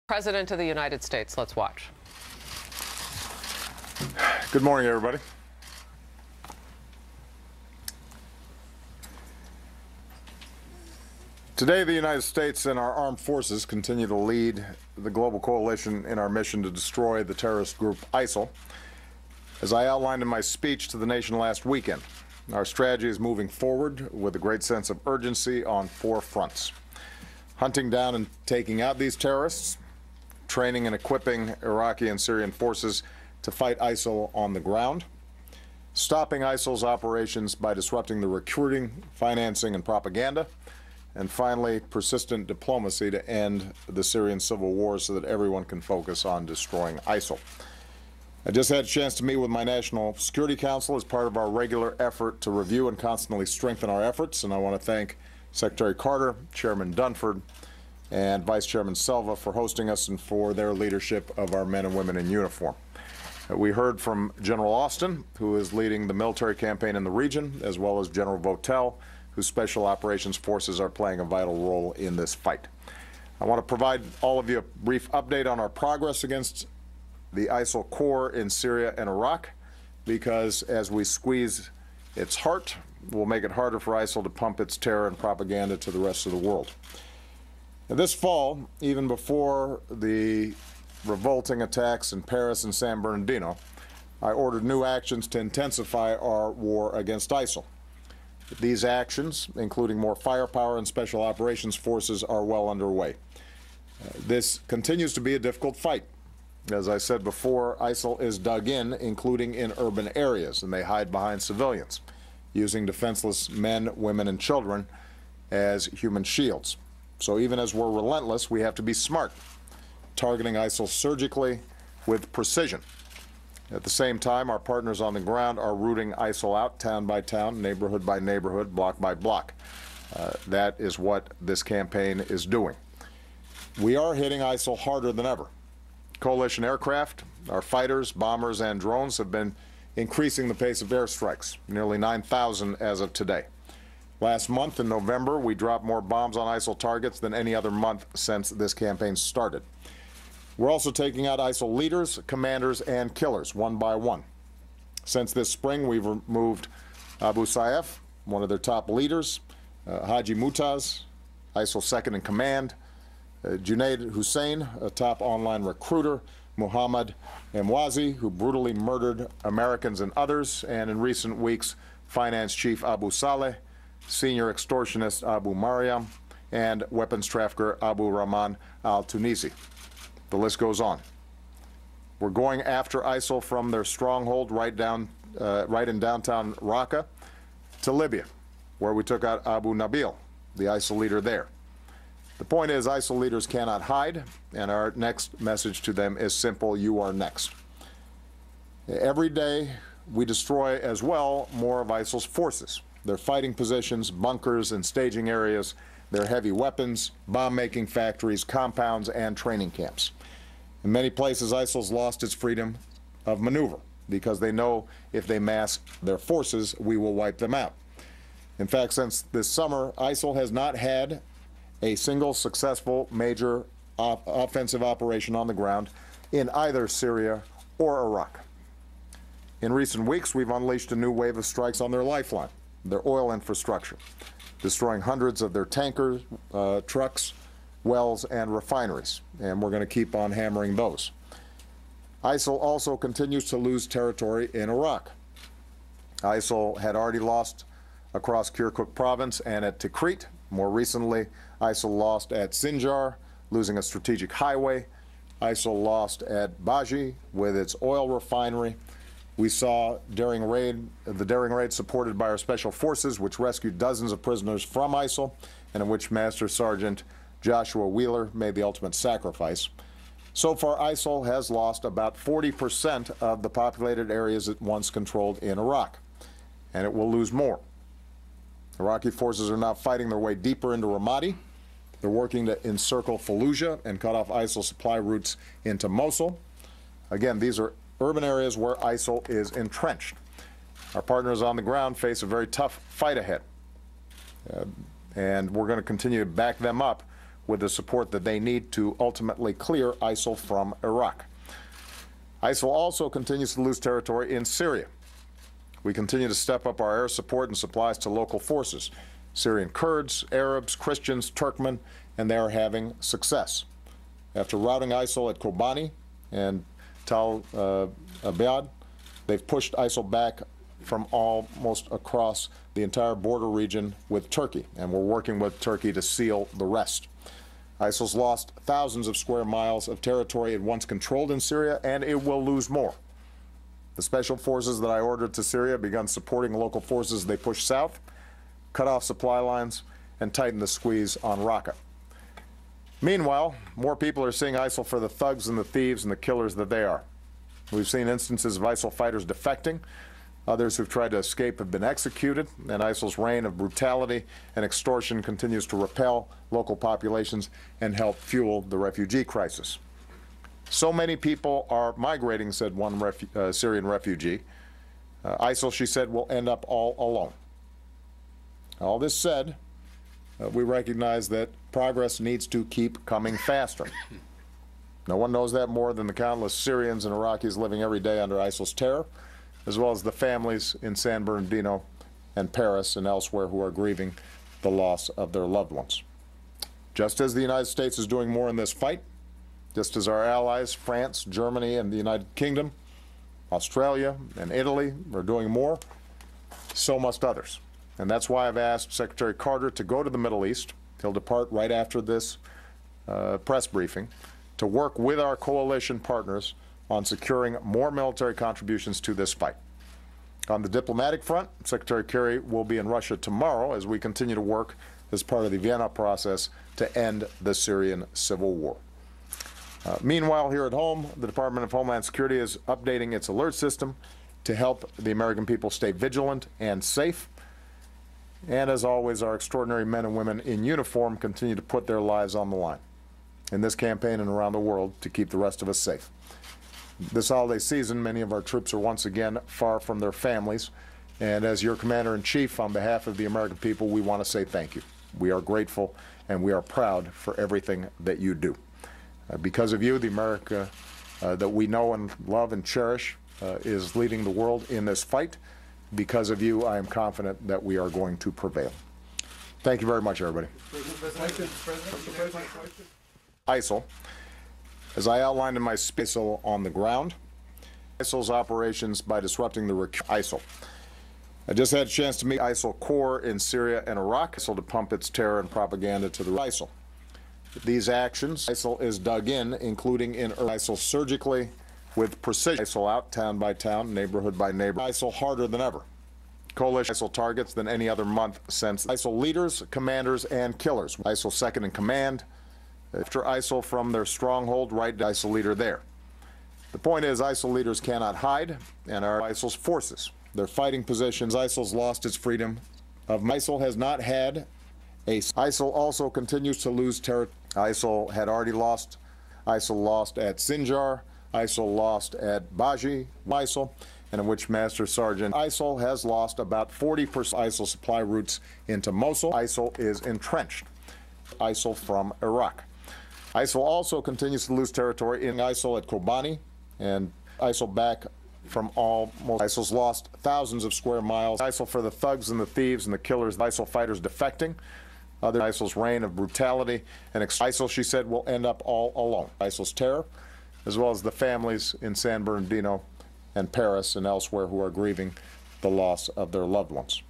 President of the United States. Let's watch. Good morning, everybody. Today, the United States and our armed forces continue to lead the global coalition in our mission to destroy the terrorist group ISIL. As I outlined in my speech to the nation last weekend, our strategy is moving forward with a great sense of urgency on 4 fronts: hunting down and taking out these terrorists, training and equipping Iraqi and Syrian forces to fight ISIL on the ground, stopping ISIL's operations by disrupting the recruiting, financing, and propaganda, and finally, persistent diplomacy to end the Syrian civil war so that everyone can focus on destroying ISIL. I just had a chance to meet with my National Security Council as part of our regular effort to review and constantly strengthen our efforts, and I want to thank Secretary Carter, Chairman Dunford, and Vice Chairman Selva for hosting us and for their leadership of our men and women in uniform. We heard from General Austin, who is leading the military campaign in the region, as well as General Votel, whose Special Operations Forces are playing a vital role in this fight. I want to provide all of you a brief update on our progress against the ISIL core in Syria and Iraq, because as we squeeze its heart, we'll make it harder for ISIL to pump its terror and propaganda to the rest of the world. This fall, even before the revolting attacks in Paris and San Bernardino, I ordered new actions to intensify our war against ISIL. These actions, including more firepower and special operations forces, are well underway. This continues to be a difficult fight. As I said before, ISIL is dug in, including in urban areas, and they hide behind civilians, using defenseless men, women, and children as human shields. So even as we're relentless, we have to be smart, targeting ISIL surgically with precision. At the same time, our partners on the ground are rooting ISIL out town by town, neighborhood by neighborhood, block by block. That is what this campaign is doing. We are hitting ISIL harder than ever. Coalition aircraft, our fighters, bombers, and drones have been increasing the pace of airstrikes, nearly 9,000 as of today. Last month, in November, we dropped more bombs on ISIL targets than any other month since this campaign started. We're also taking out ISIL leaders, commanders, and killers, one by one. Since this spring, we've removed Abu Sayyaf, one of their top leaders, Haji Mutaz, ISIL second in command, Junaid Hussein, a top online recruiter, Muhammad Emwazi, who brutally murdered Americans and others, and in recent weeks, finance chief Abu Saleh, senior extortionist Abu Mariam, and weapons trafficker Abu Rahman al-Tunisi. The list goes on. We're going after ISIL from their stronghold right in downtown Raqqa to Libya, where we took out Abu Nabil, the ISIL leader there. The point is, ISIL leaders cannot hide, and our next message to them is simple: you are next. Every day, we destroy as well more of ISIL's forces, their fighting positions, bunkers, and staging areas, their heavy weapons, bomb-making factories, compounds, and training camps. In many places, ISIL's lost its freedom of maneuver because they know if they mass their forces, we will wipe them out. In fact, since this summer, ISIL has not had a single successful major offensive operation on the ground in either Syria or Iraq. In recent weeks, we've unleashed a new wave of strikes on their lifeline, their oil infrastructure, destroying hundreds of their tankers, trucks, wells, and refineries, and we're going to keep on hammering those. ISIL also continues to lose territory in Iraq. ISIL had already lost across Kirkuk province and at Tikrit. More recently, ISIL lost at Sinjar, losing a strategic highway. ISIL lost at Baji with its oil refinery. We saw the daring raid supported by our special forces, which rescued dozens of prisoners from ISIL, and in which Master Sergeant Joshua Wheeler made the ultimate sacrifice. So far, ISIL has lost about 40% of the populated areas it once controlled in Iraq, and it will lose more. Iraqi forces are now fighting their way deeper into Ramadi. They're working to encircle Fallujah and cut off ISIL supply routes into Mosul. Again, these are urban areas where ISIL is entrenched. Our partners on the ground face a very tough fight ahead, and we're going to continue to back them up with the support that they need to ultimately clear ISIL from Iraq. ISIL also continues to lose territory in Syria. We continue to step up our air support and supplies to local forces, Syrian Kurds, Arabs, Christians, Turkmen, and they are having success. After routing ISIL at Kobani and Tal Abyad, they've pushed ISIL back from almost across the entire border region with Turkey, and we're working with Turkey to seal the rest. ISIL's lost thousands of square miles of territory it once controlled in Syria, and it will lose more. The special forces that I ordered to Syria begun supporting local forces they push south, cut off supply lines, and tighten the squeeze on Raqqa. Meanwhile, more people are seeing ISIL for the thugs and the thieves and the killers that they are. We've seen instances of ISIL fighters defecting. Others who've tried to escape have been executed, and ISIL's reign of brutality and extortion continues to repel local populations and help fuel the refugee crisis. So many people are migrating, said one Syrian refugee. ISIL, she said, will end up all alone. All this said, we recognize that progress needs to keep coming faster. No one knows that more than the countless Syrians and Iraqis living every day under ISIL's terror, as well as the families in San Bernardino and Paris and elsewhere who are grieving the loss of their loved ones. Just as the United States is doing more in this fight, just as our allies, France, Germany, and the United Kingdom, Australia, and Italy are doing more, so must others. And that's why I've asked Secretary Carter to go to the Middle East. He'll depart right after this press briefing to work with our coalition partners on securing more military contributions to this fight. On the diplomatic front, Secretary Kerry will be in Russia tomorrow as we continue to work as part of the Vienna process to end the Syrian civil war. Meanwhile, here at home, the Department of Homeland Security is updating its alert system to help the American people stay vigilant and safe. And as always, our extraordinary men and women in uniform continue to put their lives on the line in this campaign and around the world to keep the rest of us safe. This holiday season, many of our troops are once again far from their families. And as your Commander-in-Chief, on behalf of the American people, we want to say thank you. We are grateful and we are proud for everything that you do. Because of you, the America that we know and love and cherish is leading the world in this fight. Because of you, I am confident that we are going to prevail. Thank you very much, everybody. ISIL, as I outlined in my speech, ISIL on the ground, ISIL's operations by disrupting the ISIL. I just had a chance to meet ISIL core in Syria and Iraq, ISIL to pump its terror and propaganda to the ISIL. These actions, ISIL is dug in, including in ISIL surgically, with precision. ISIL out town by town, neighborhood by neighborhood. ISIL harder than ever. Coalition ISIL targets than any other month since ISIL leaders, commanders, and killers. ISIL second in command. After ISIL from their stronghold, right to ISIL leader there. The point is, ISIL leaders cannot hide, and are ISIL's forces. Their fighting positions. ISIL's lost its freedom. ISIL has not had a. ISIL also continues to lose territory. ISIL had already lost. ISIL lost at Sinjar. ISIL lost at Baji, ISIL, and in which Master Sergeant ISIL has lost about 40% ISIL supply routes into Mosul. ISIL is entrenched. ISIL from Iraq. ISIL also continues to lose territory in ISIL at Kobani, and ISIL back from ISIL's lost thousands of square miles. ISIL for the thugs and the thieves and the killers, ISIL fighters defecting. Other ISIL's reign of brutality and ISIL, she said, will end up all alone. ISIL's terror, as well as the families in San Bernardino and Paris and elsewhere who are grieving the loss of their loved ones.